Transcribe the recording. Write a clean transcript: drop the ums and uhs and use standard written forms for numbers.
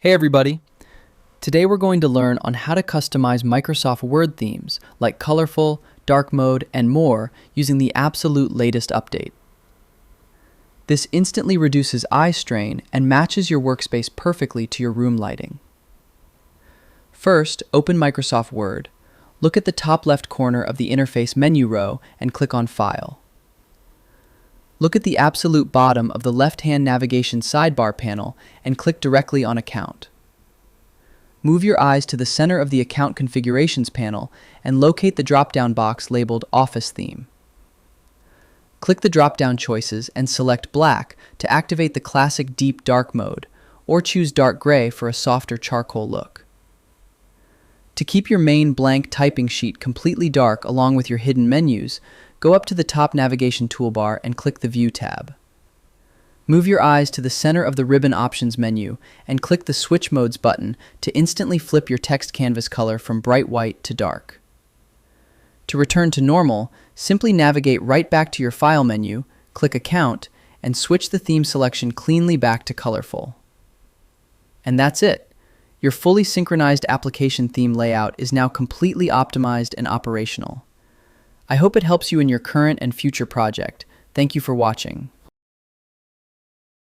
Hey everybody! Today we're going to learn on how to customize Microsoft Word themes like colorful, dark mode, and more using the absolute latest update. This instantly reduces eye strain and matches your workspace perfectly to your room lighting. First, open Microsoft Word. Look at the top left corner of the interface menu row and click on File. Look at the absolute bottom of the left-hand navigation sidebar panel and click directly on Account. Move your eyes to the center of the Account Configurations panel and locate the drop-down box labeled Office Theme. Click the drop-down choices and select Black to activate the classic deep dark mode, or choose dark gray for a softer charcoal look. To keep your main blank typing sheet completely dark along with your hidden menus, go up to the top navigation toolbar and click the View tab. Move your eyes to the center of the Ribbon Options menu and click the Switch Modes button to instantly flip your text canvas color from bright white to dark. To return to normal, simply navigate right back to your File menu, click Account, and switch the theme selection cleanly back to colorful. And that's it! Your fully synchronized application theme layout is now completely optimized and operational. I hope it helps you in your current and future project. Thank you for watching.